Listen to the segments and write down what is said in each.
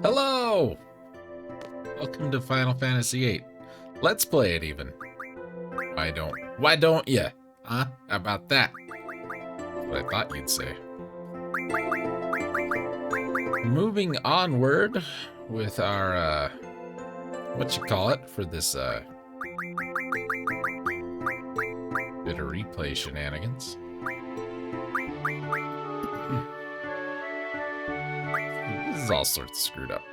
Hello! Welcome to Final Fantasy VIII. Let's play it even. Why don't ya? Huh? How about that? That's what I thought you'd say. Moving onward with our, what you call it for this, bit of replay shenanigans. This is all sorts of screwed up.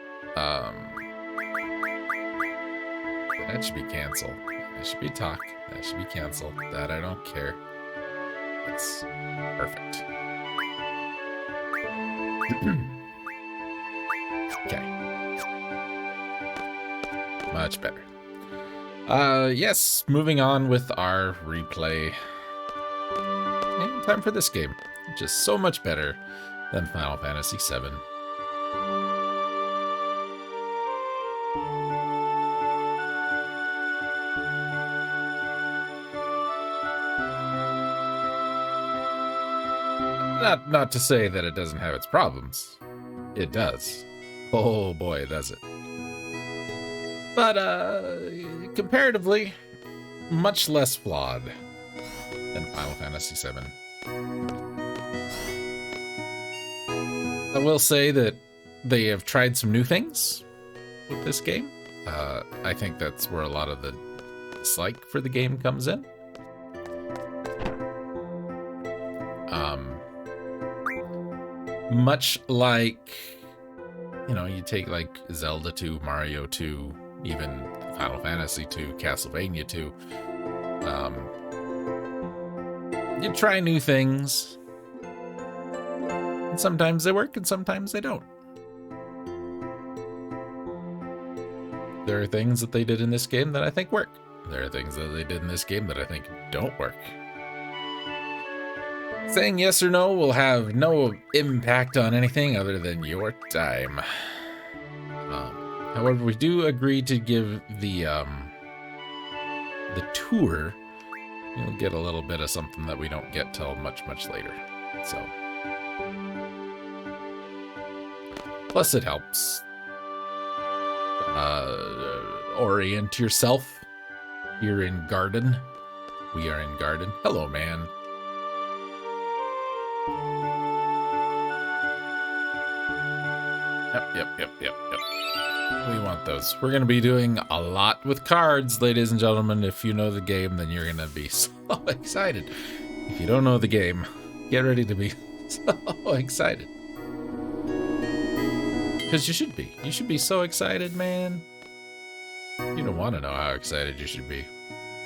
That should be canceled. That should be talk. That should be canceled. That I don't care. That's perfect. Okay. Much better. Yes, moving on with our replay. And time for this game, which is so much better than Final Fantasy VII. Not to say that it doesn't have its problems. It does. Oh boy, does it. But, comparatively, much less flawed than Final Fantasy VII. I will say that they have tried some new things with this game. I think that's where a lot of the dislike for the game comes in. Much like, you know, you take like Zelda 2, Mario 2, even Final Fantasy 2, Castlevania 2. You try new things. And sometimes they work and sometimes they don't. There are things that they did in this game that I think work. There are things that they did in this game that I think don't work. Saying yes or no will have no impact on anything other than your time. However, we do agree to give the tour. You'll get a little bit of something that we don't get till much later. So, plus it helps orient yourself. You're in Garden. We are in Garden. Hello, man. Yep. We want those. We're going to be doing a lot with cards, ladies and gentlemen. If you know the game, then you're going to be so excited. If you don't know the game, get ready to be so excited. Because you should be. You should be so excited, man. You don't want to know how excited you should be.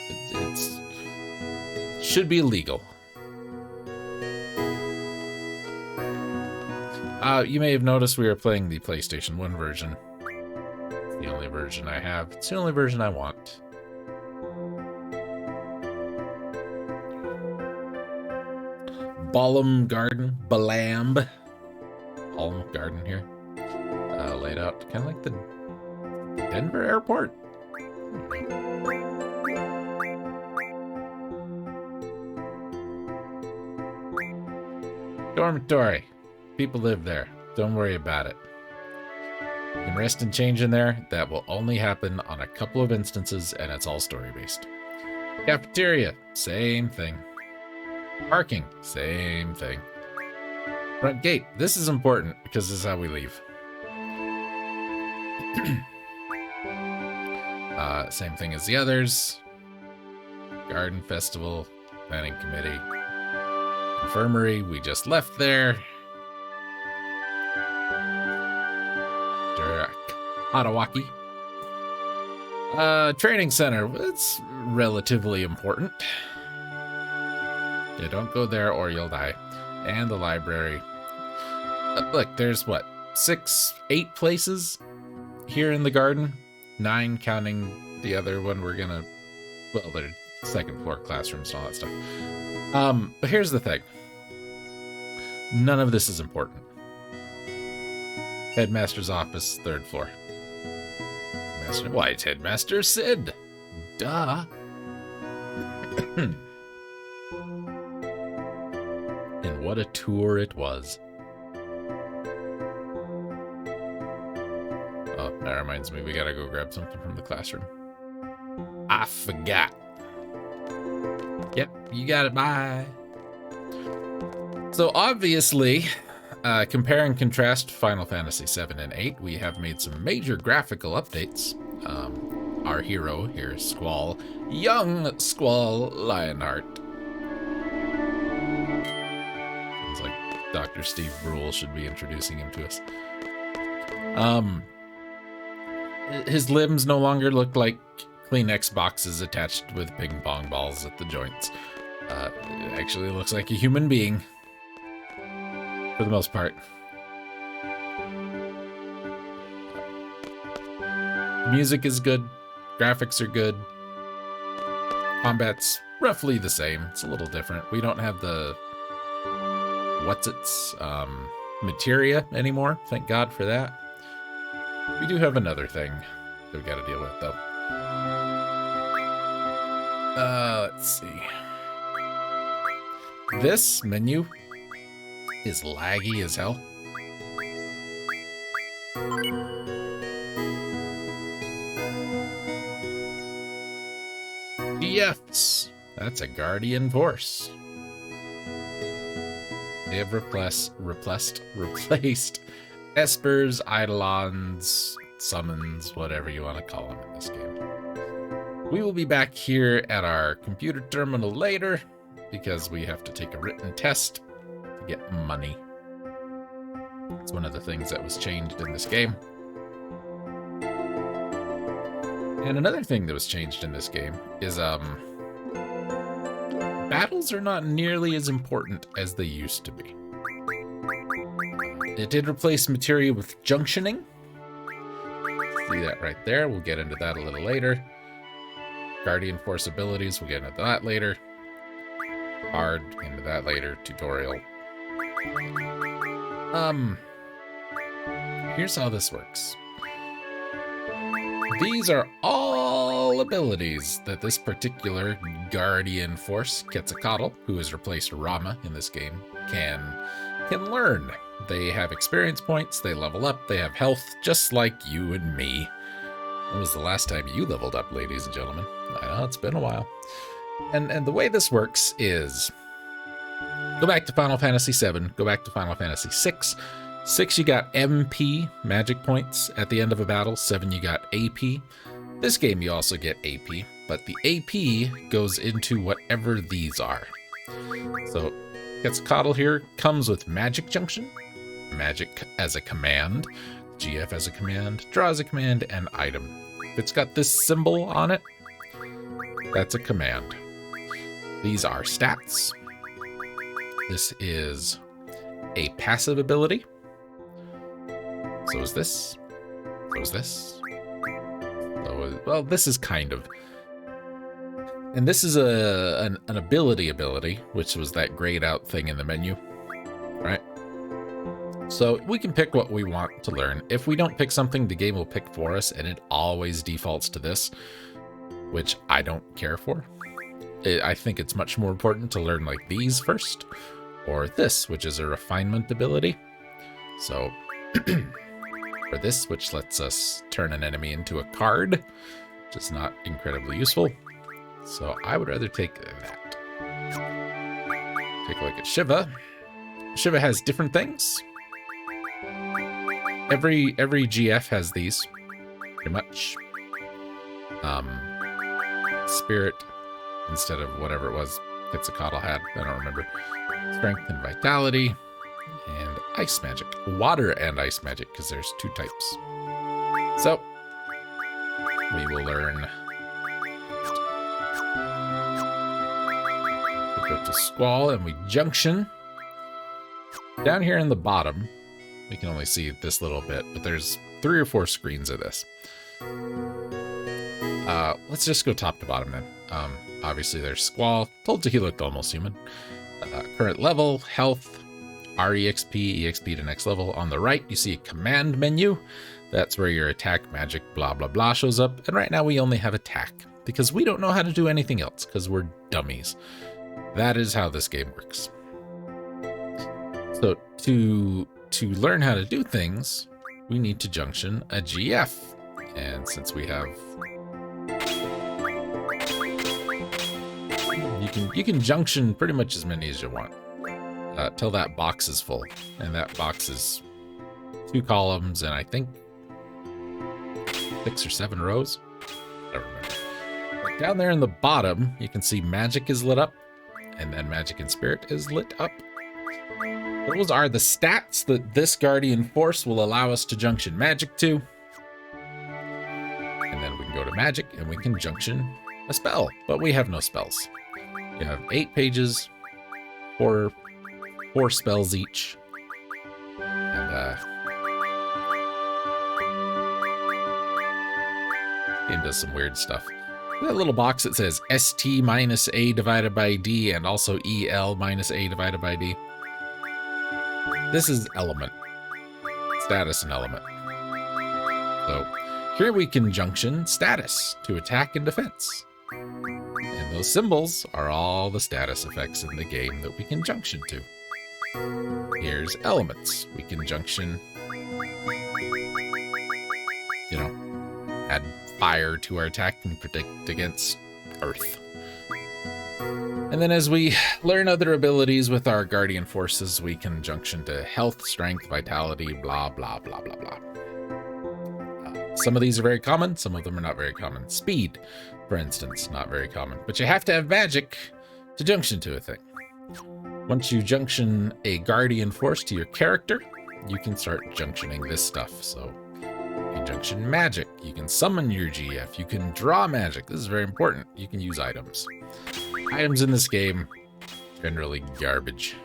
It should be illegal. You may have noticed we are playing the PlayStation 1 version. It's the only version I have. It's the only version I want. Balam Garden. Balamb Garden here. Laid out kind of like the Denver airport. Dormitory. People live there. Don't worry about it. You can rest and change in there. That will only happen on a couple of instances, and it's all story-based. Cafeteria, same thing. Parking, same thing. Front gate, this is important because this is how we leave. Same thing as the others. Garden Festival, Planning Committee. Infirmary, we just left there. Hatawaki. Training center. It's relatively important. Yeah, don't go there or you'll die. And the library. Look, there's what? 8 places here in the garden? 9 counting the other one we're gonna... Well, they're second floor classrooms and all that stuff. But here's the thing. None of this is important. Headmaster's office, 3rd floor. Why, it's Headmaster Sid. Duh. And what a tour it was. that reminds me, we gotta go grab something from the classroom. I forgot. Yep, you got it, bye. So obviously, compare and contrast Final Fantasy VII and VIII, we have made some major graphical updates. Our hero here is Squall, young Squall Lionheart. Sounds like Dr. Steve Brule should be introducing him to us. His limbs no longer look like Kleenex boxes attached with ping pong balls at the joints. It actually looks like a human being, for the most part. Music is good, graphics are good, combat's roughly the same. It's a little different. We don't have the materia anymore. Thank God for that. We do have another thing that we got to deal with, though. Let's see. This menu is laggy as hell. DFs. That's a Guardian Force. They have replaced Espers, Eidolons, Summons, whatever you want to call them in this game. We will be back here at our computer terminal later because we have to take a written test to get money. It's one of the things that was changed in this game. And another thing that was changed in this game is battles are not nearly as important as they used to be. It did replace materia with junctioning. See that right there. We'll get into that a little later. Guardian Force abilities, we'll get into that later. Hard, into that later. Tutorial. Here's how this works. These are all abilities that this particular Guardian Force, Quetzalcoatl, who has replaced Rama in this game, can learn. They have experience points, they level up, they have health, just like you and me. When was the last time you leveled up, ladies and gentlemen? I know, it's been a while. And the way this works is, go back to Final Fantasy VII, go back to Final Fantasy VI. 6, you got MP, magic points, at the end of a battle. 7, you got AP. This game, you also get AP, but the AP goes into whatever these are. So, Quetzalcoatl here comes with Magic Junction, Magic as a command, GF as a command, Draw as a command, and Item. If it's got this symbol on it, that's a command. These are stats. This is a passive ability. So is this. So is this. So, well, this is kind of. And this is an ability, which was that grayed out thing in the menu, right? So we can pick what we want to learn. If we don't pick something, the game will pick for us, and it always defaults to this, which I don't care for. I think it's much more important to learn like these first, or this, which is a refinement ability. So for this, which lets us turn an enemy into a card, which is not incredibly useful. So I would rather take that. Take a look at Shiva. Shiva has different things. Every GF has these, pretty much. Spirit instead of whatever it was Quetzalcoatl had. I don't remember. Strength and Vitality, and Ice Magic. Water and Ice Magic, because there's 2 types. So we will learn. We go to Squall and we junction. Down here in the bottom, we can only see this little bit, but there's 3 or 4 screens of this. Let's just go top to bottom then. Obviously there's Squall. Told you he looked almost human. Current level, health, REXP, EXP to next level. On the right, you see a command menu. That's where your attack, magic, blah, blah, blah shows up. And right now we only have attack because we don't know how to do anything else because we're dummies. That is how this game works. So to learn how to do things, we need to junction a GF. And since we have... You can junction pretty much as many as you want. Till that box is full. And that box is 2 columns and I think 6 or 7 rows. I don't remember. But down there in the bottom, you can see magic is lit up. And then magic and spirit is lit up. Those are the stats that this Guardian Force will allow us to junction magic to. And then we can go to magic and we can junction a spell. But we have no spells. You have 8 pages, 4 spells each. And game does some weird stuff. That little box that says ST minus A divided by D and also EL minus A divided by D. This is element. Status and element. So here we can junction status to attack and defense. And those symbols are all the status effects in the game that we can junction to. Here's elements. We can junction, you know, add fire to our attack and protect against earth. And then as we learn other abilities with our Guardian Forces, we can junction to health, strength, vitality, blah, blah, blah, blah, blah. Some of these are very common, some of them are not very common. Speed, for instance, not very common. But you have to have magic to junction to a thing. Once you junction a Guardian Force to your character, you can start junctioning this stuff. So you can junction magic, you can summon your GF, you can draw magic. This is very important. You can use items. Items in this game, generally garbage.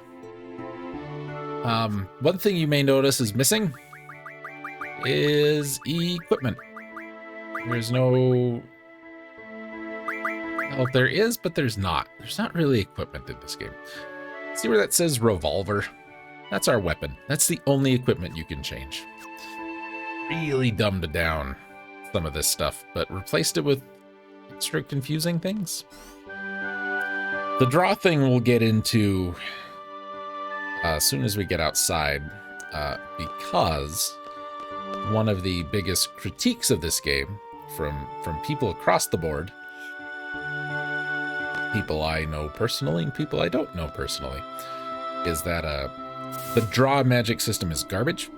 One thing you may notice is missing is equipment. There's no... Well, there is, but there's not. There's not really equipment in this game. See where that says revolver? That's our weapon. That's the only equipment you can change. Really dumbed down some of this stuff, but replaced it with extra confusing things. The draw thing we'll get into as soon as we get outside, because one of the biggest critiques of this game from people across the board, people I know personally and people I don't know personally, is that the draw magic system is garbage.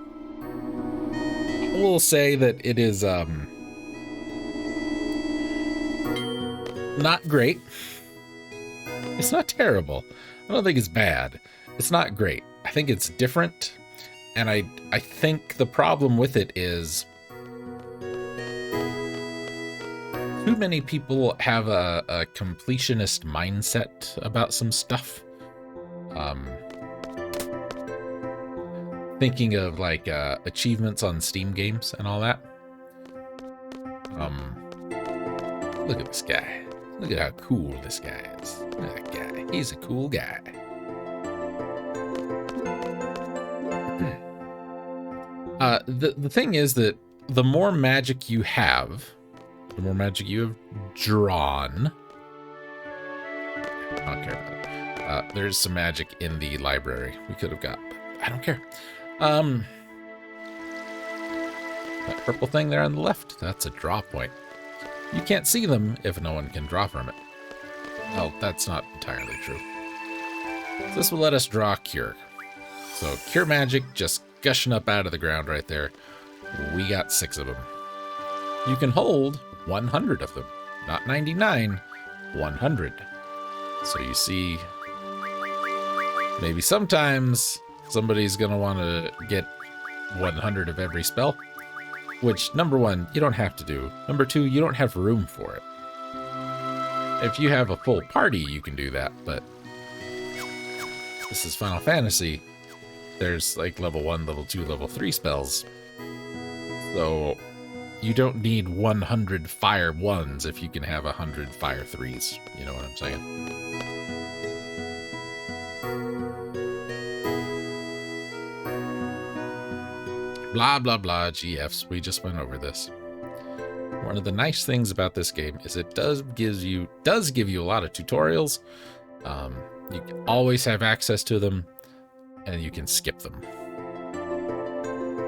I will say that it is not great. It's not terrible. I don't think it's bad. It's not great. I think it's different. And I think the problem with it is too many people have a completionist mindset about some stuff. Thinking of like achievements on Steam games and all that. Look at this guy. Look at how cool this guy is. Look at that guy. He's a cool guy. The thing is that the more magic you have, the more magic you have drawn. I don't care about it. There's some magic in the library we could have got, but I don't care. That purple thing there on the left, that's a draw point. You can't see them if no one can draw from it. Well, that's not entirely true. So this will let us draw Cure. So Cure magic just gushing up out of the ground right there. We got 6 of them. You can hold 100 of them. Not 99, 100. So you see, maybe sometimes somebody's going to want to get 100 of every spell. Which, number 1, you don't have to do. Number 2, you don't have room for it. If you have a full party, you can do that, but this is Final Fantasy. There's like level 1, level 2, level 3 spells. So you don't need 100 fire 1s if you can have 100 fire 3s. You know what I'm saying? Blah, blah, blah, GFs. We just went over this. One of the nice things about this game is it does give you a lot of tutorials. You can always have access to them, and you can skip them.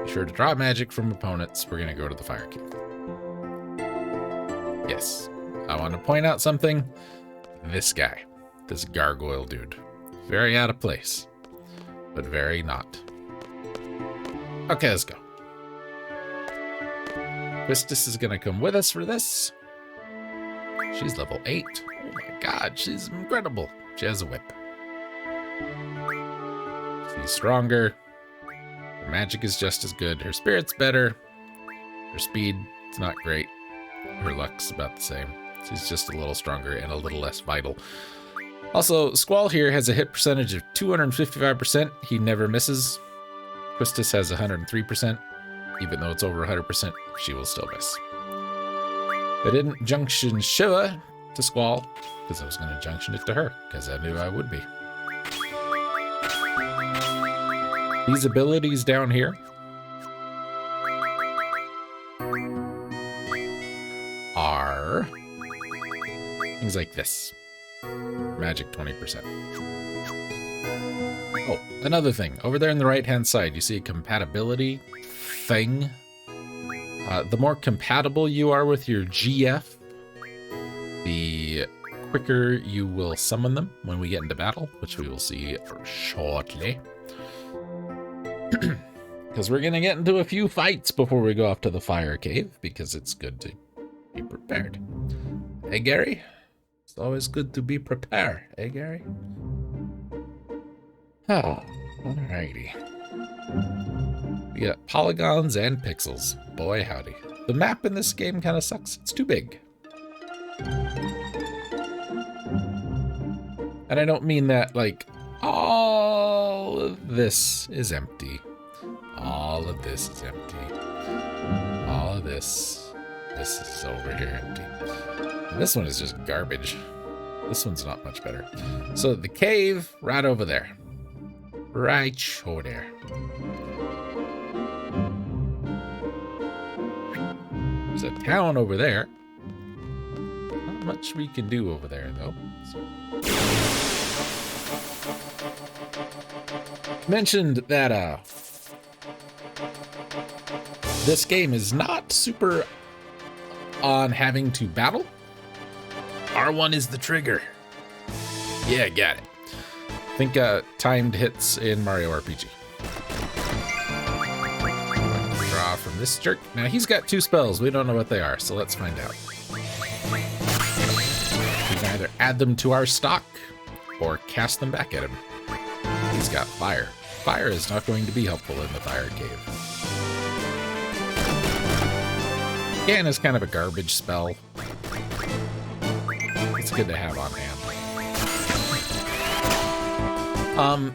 Be sure to draw magic from opponents. We're going to go to the fire cave. Yes. I want to point out something. This guy. This gargoyle dude. Very out of place. But very not. Okay, let's go. Quistis is going to come with us for this. She's level 8. Oh my god, she's incredible. She has a whip. She's stronger. Her magic is just as good. Her spirit's better. Her speed is not great. Her luck's about the same. She's just a little stronger and a little less vital. Also, Squall here has a hit percentage of 255%. He never misses. Quistis has 103%. Even though it's over 100%, she will still miss. I didn't junction Shiva to Squall, because I was going to junction it to her, because I knew I would be. These abilities down here are things like this. Magic 20%. Oh, another thing. Over there on the right-hand side, you see a compatibility thing. The more compatible you are with your GF, the quicker you will summon them when we get into battle, which we will see shortly. Because we're going to get into a few fights before we go off to the fire cave, because it's good to be prepared. Hey, Gary? It's always good to be prepared. Hey, Gary? Oh, alrighty. We got polygons and pixels. Boy, howdy. The map in this game kind of sucks. It's too big. And I don't mean that like all of this is empty. All of this is empty. All of this is over here empty. And this one is just garbage. This one's not much better. So the cave right over there. Right over there. There's a town over there. Not much we can do over there, though. Mentioned that this game is not super on having to battle. R1 is the trigger. Yeah, got it. Think timed hits in Mario RPG. Draw from this jerk. Now he's got 2 spells. We don't know what they are, so let's find out. We can either add them to our stock or cast them back at him. He's got fire. Fire is not going to be helpful in the fire cave. Can is kind of a garbage spell. It's good to have on hand.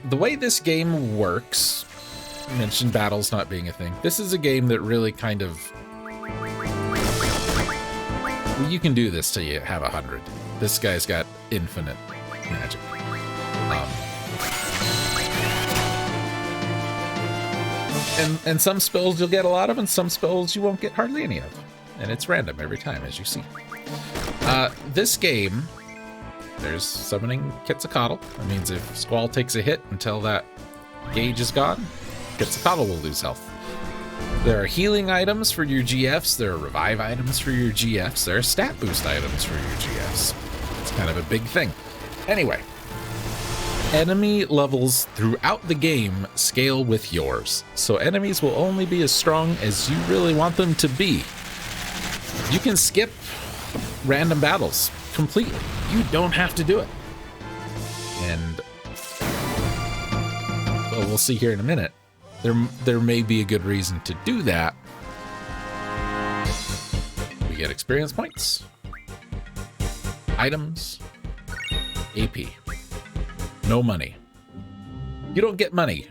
The way this game works, I mentioned battles not being a thing. This is a game that really kind of... You can do this till you have 100. This guy's got infinite magic. And some spells you'll get a lot of, and some spells you won't get hardly any of. And it's random every time, as you see. This game... There's summoning Quetzalcoatl. That means if Squall takes a hit until that gauge is gone, Quetzalcoatl will lose health. There are healing items for your GFs. There are revive items for your GFs. There are stat boost items for your GFs. It's kind of a big thing. Anyway, enemy levels throughout the game scale with yours. So enemies will only be as strong as you really want them to be. You can skip random battles completely. You don't have to do it. And well, we'll see here in a minute. There may be a good reason to do that. We get experience points, items, AP. No money. You don't get money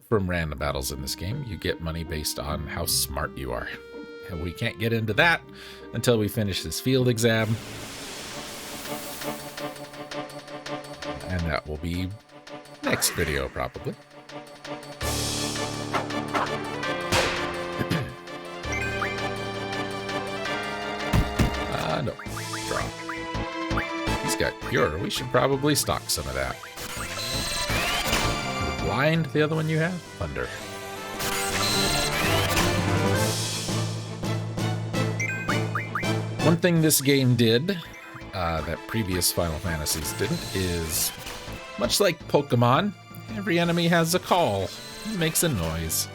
from random battles in this game. You get money based on how smart you are. And we can't get into that until we finish this field exam. And that will be next video, probably. No. Draw. He's got Cure. We should probably stock some of that. Blind, the other one you have? Thunder. One thing this game did that previous Final Fantasies didn't is, much like Pokemon, every enemy has a call. It makes a noise.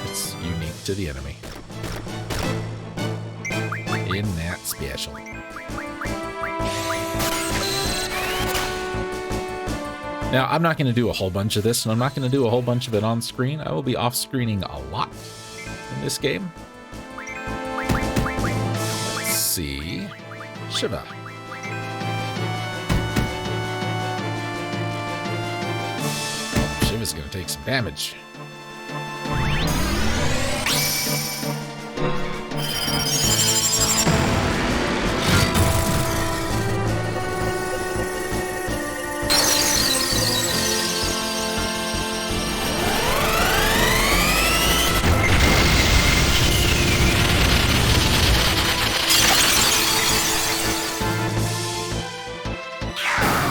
It's unique to the enemy. Isn't that special? Now, I'm not going to do a whole bunch of this, and I'm not going to do a whole bunch of it on screen. I will be off-screening a lot in this game. Let's see. Shiva. Shiva's going to take some damage.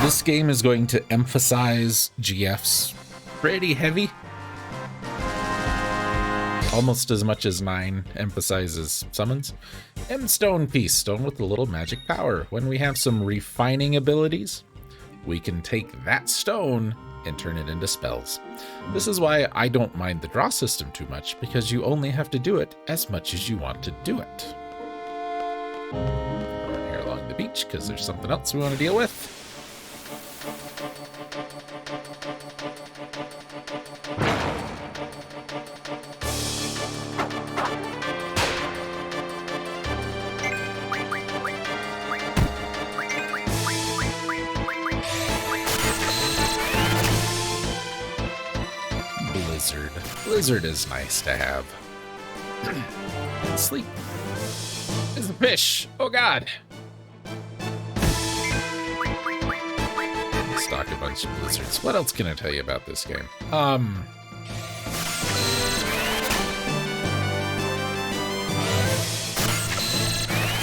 This game is going to emphasize GFs pretty heavy. Almost as much as 9 emphasizes summons. And stone piece, stone with a little magic power. When we have some refining abilities, we can take that stone and turn it into spells. This is why I don't mind the draw system too much, because you only have to do it as much as you want to do it. Run here along the beach, because there's something else we want to deal with. Blizzard is nice to have. And sleep. There's a fish. Oh god. Stock a bunch of blizzards. What else can I tell you about this game?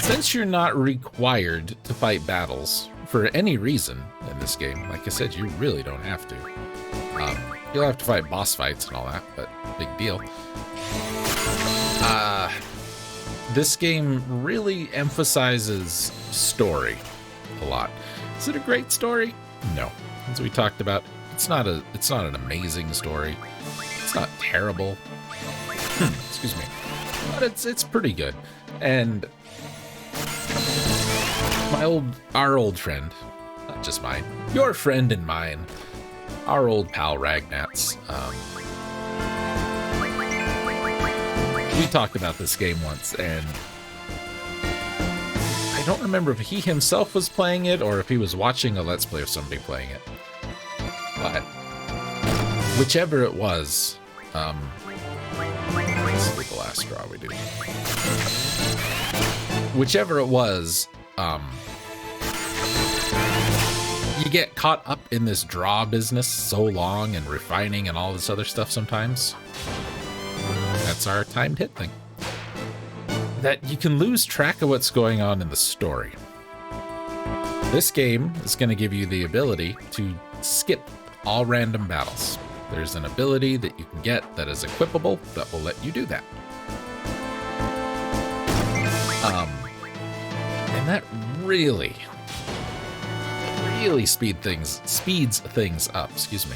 Since you're not required to fight battles for any reason in this game, like I said, you really don't have to. You'll have to fight boss fights and all that, but big deal. This game really emphasizes story a lot. Is it a great story? No. As we talked about, it's not an amazing story. It's not terrible. Excuse me. But it's pretty good. And our old friend, not just mine, your friend and mine, our old pal Ragnats. We talked about this game once, and I don't remember if he himself was playing it or if he was watching a Let's Play of somebody playing it. But whichever it was, this is the last straw we do. Whichever it was, you get caught up in this draw business so long and refining and all this other stuff sometimes. That's our timed hit thing. That you can lose track of what's going on in the story. This game is going to give you the ability to skip all random battles. There's an ability that you can get that is equipable that will let you do that. And that really speeds things up. Excuse me.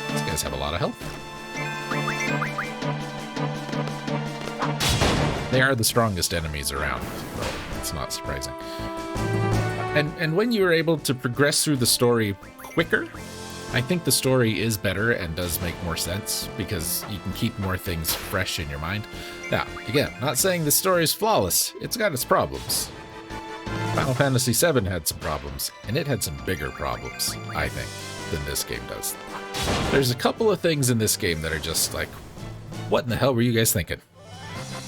These guys have a lot of health. They are the strongest enemies around. It's not surprising. And when you are able to progress through the story quicker, I think the story is better and does make more sense because you can keep more things fresh in your mind. Now, again, not saying the story is flawless. It's got its problems. Final Fantasy VII had some problems, and it had some bigger problems, I think, than this game does. There's a couple of things in this game that are just like, what in the hell were you guys thinking?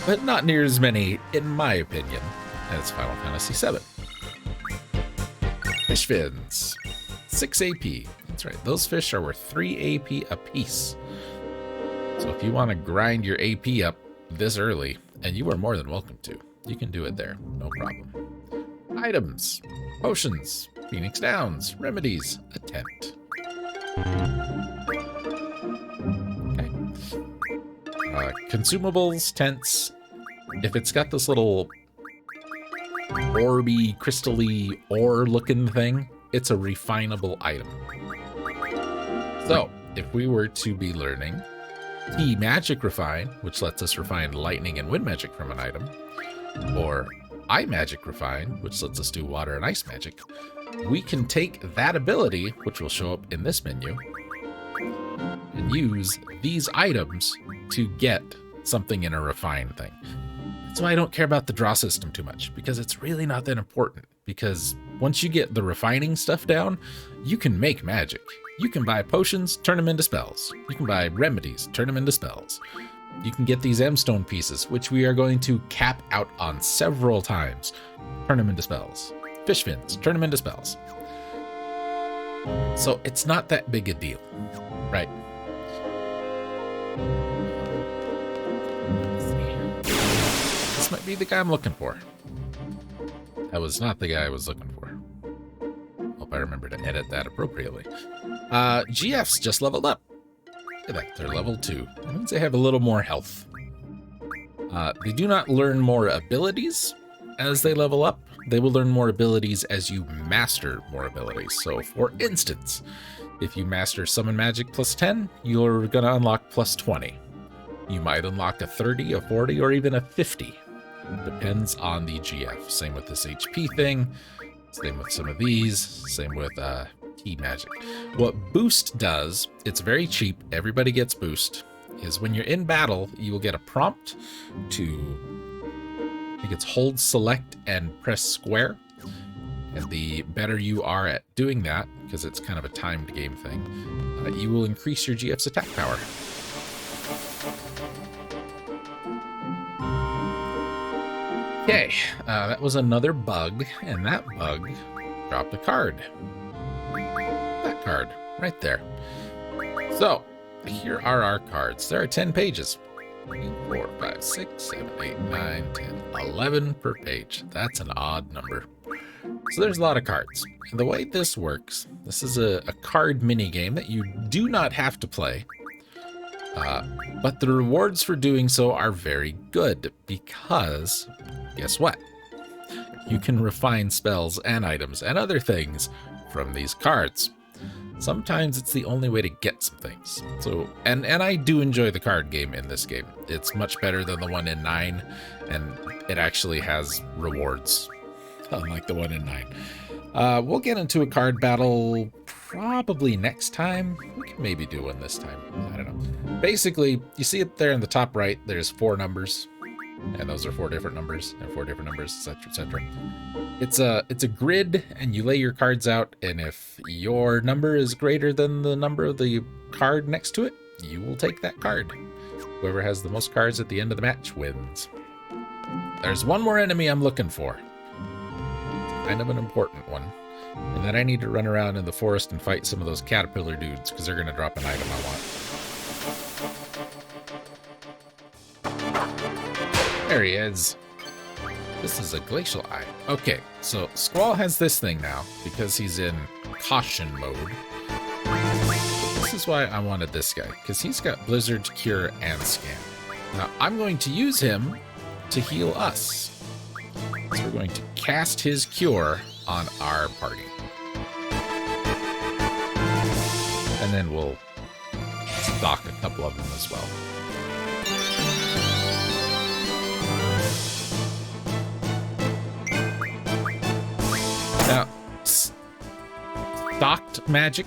But not near as many, in my opinion, as Final Fantasy VII. Fish fins. 6 AP. That's right, those fish are worth 3 AP apiece. So if you want to grind your AP up this early, and you are more than welcome to, you can do it there, no problem. Items, potions, Phoenix Downs, remedies, a tent. Okay. Consumables, tents. If it's got this little orby, crystally, ore-looking thing. It's a refinable item. So, if we were to be learning T Magic Refine, which lets us refine lightning and wind magic from an item, or I Magic Refine, which lets us do water and ice magic, we can take that ability, which will show up in this menu, and use these items to get something in a refine thing. That's why I don't care about the draw system too much, because it's really not that important. Because once you get the refining stuff down, you can make magic. You can buy potions, turn them into spells. You can buy remedies, turn them into spells. You can get these M-stone pieces, which we are going to cap out on several times. Turn them into spells. Fish fins, turn them into spells. So it's not that big a deal, right? This might be the guy I'm looking for. That was not the guy I was looking for. Hope I remember to edit that appropriately. GFs just leveled up. Look at that, they're level 2. That means they have a little more health. They do not learn more abilities as they level up. They will learn more abilities as you master more abilities. So for instance, if you master summon magic plus 10, you're gonna unlock plus 20. You might unlock a 30, a 40, or even a 50. Depends on the GF. Same with this HP thing. Same with some of these. Same with T Magic. What Boost does, it's very cheap. Everybody gets Boost. Is when you're in battle, you will get a prompt to, I think it's hold select and press square. And the better you are at doing that, because it's kind of a timed game thing, you will increase your GF's attack power. Okay, that was another bug, and that bug dropped a card. That card, right there. So, here are our cards. There are 10 pages. 3, 4, 5, 6, 7, 8, 9, 10, 11 per page. That's an odd number. So there's a lot of cards. And the way this works, this is a card mini game that you do not have to play. But the rewards for doing so are very good because, guess what? You can refine spells and items and other things from these cards. Sometimes it's the only way to get some things. So, and I do enjoy the card game in this game. It's much better than the one in 9, and it actually has rewards, unlike the one in 9. We'll get into a card battle probably next time. We can maybe do one this time. I don't know. Basically, you see it there in the top right, there's 4 numbers. And those are 4 different numbers, and 4 different numbers, etc., etc. It's a grid, and you lay your cards out, and if your number is greater than the number of the card next to it, you will take that card. Whoever has the most cards at the end of the match wins. There's one more enemy I'm looking for. Kind of an important one. And then I need to run around in the forest and fight some of those caterpillar dudes, because they're going to drop an item I want. There he is. This is a glacial eye. Okay, so Squall has this thing now because he's in caution mode. This is why I wanted this guy, because he's got Blizzard, Cure, and Scan. Now, I'm going to use him to heal us. So we're going to cast his Cure on our party. And then we'll stock a couple of them as well. Now, stocked magic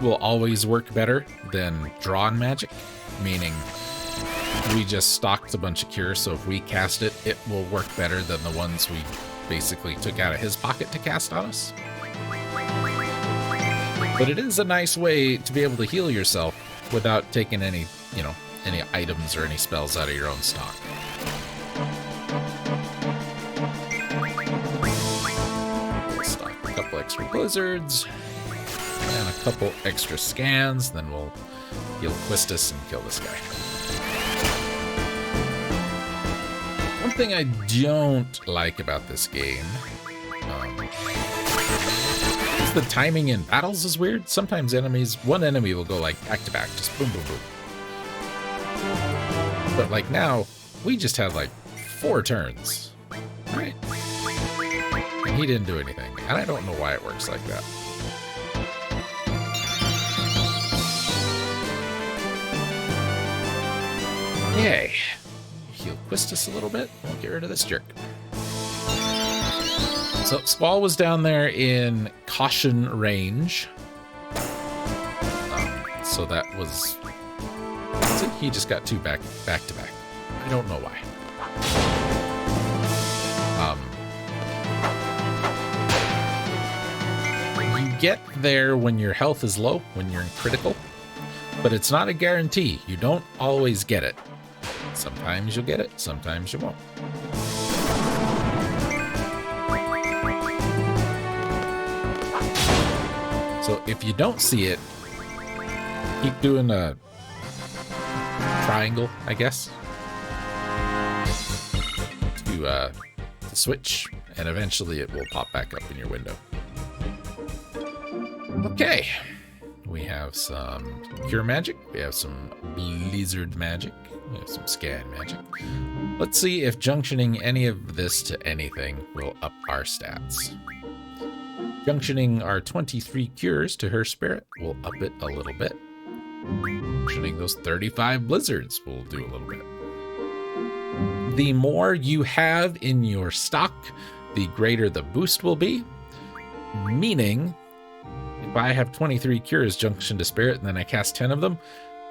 will always work better than drawn magic, meaning we just stocked a bunch of cures, so if we cast it, it will work better than the ones we basically took out of his pocket to cast on us. But it is a nice way to be able to heal yourself without taking any, any items or any spells out of your own stock. Extra blizzards and a couple extra scans, then we'll heal Quistis and kill this guy. One thing I don't like about this game is the timing in battles is weird. Sometimes one enemy will go like back to back, just boom, boom, boom. But like now, we just have like 4 turns, right? he didn't do anything. And I don't know why it works like that. Yay. Heal Quistis a little bit. We'll get rid of this jerk. So Squall was down there in caution range. So that was... See, he just got two back to back. I don't know why. You get there when your health is low, when you're in critical, but it's not a guarantee. You don't always get it. Sometimes you'll get it, sometimes you won't. So if you don't see it, keep doing a triangle, I guess, to switch, and eventually it will pop back up in your window. Okay, we have some Cure Magic, we have some Blizzard Magic, we have some Scan Magic. Let's see if junctioning any of this to anything will up our stats. Junctioning our 23 cures to her spirit will up it a little bit. Junctioning those 35 blizzards will do a little bit. The more you have in your stock, the greater the boost will be. Meaning, if I have 23 cures junction to spirit and then I cast 10 of them,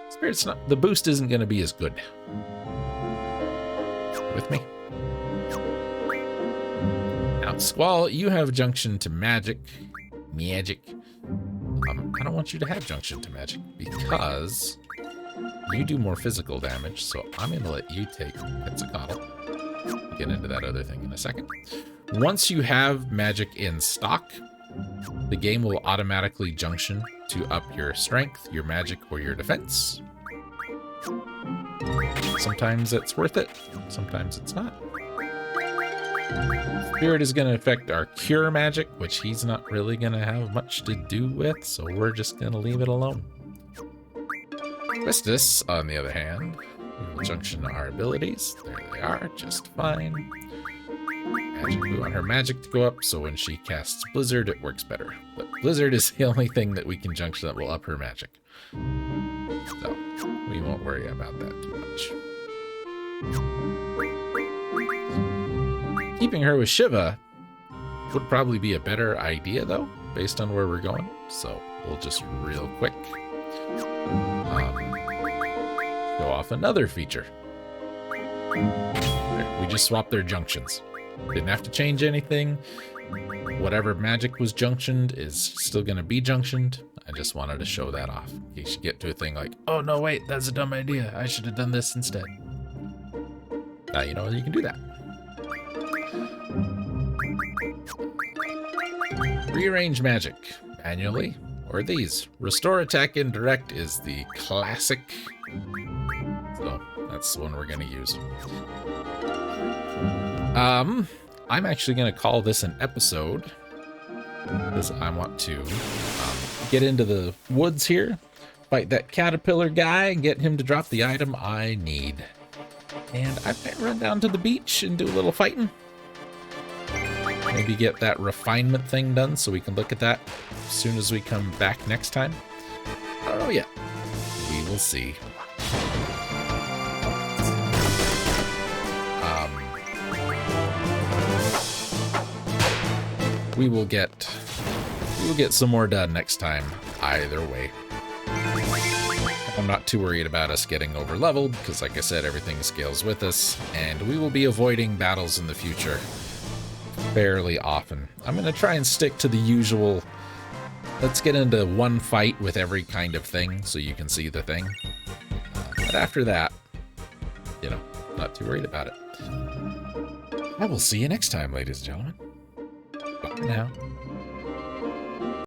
spirit's not, the boost isn't going to be as good. With me? Now, Squall, you have junction to magic. I don't want you to have junction to magic because you do more physical damage, so I'm going to let you take Quetzalcoatl. We'll get into that other thing in a second. Once you have magic in stock, the game will automatically junction to up your strength, your magic, or your defense. Sometimes it's worth it, sometimes it's not. Spirit is going to affect our cure magic, which he's not really going to have much to do with, so we're just going to leave it alone. Quistis, on the other hand, we will junction our abilities. There they are, just fine. Magic, we want her magic to go up, so when she casts Blizzard, it works better. But Blizzard is the only thing that we can junction that will up her magic. So, we won't worry about that too much. Keeping her with Shiva would probably be a better idea, though, based on where we're going. So we'll just real quick go off another feature. There, we just swapped their junctions. Didn't have to change anything. Whatever magic was junctioned is still going to be junctioned. I just wanted to show that off. In case you get to a thing like, oh, no, wait, that's a dumb idea. I should have done this instead. Now you know you can do that. Rearrange magic manually, or these. Restore attack indirect is the classic. So that's the one we're going to use. I'm actually going to call this an episode because I want to get into the woods here, fight that caterpillar guy, and get him to drop the item I need. And I might run down to the beach and do a little fighting. Maybe get that refinement thing done so we can look at that as soon as we come back next time. I don't know yet. We will see. We will get some more done next time, either way. I'm not too worried about us getting over leveled, because like I said, everything scales with us, and we will be avoiding battles in the future fairly often. I'm going to try and stick to the usual, let's get into one fight with every kind of thing so you can see the thing. But after that, you know, not too worried about it. I will see you next time, ladies and gentlemen. Bye for now.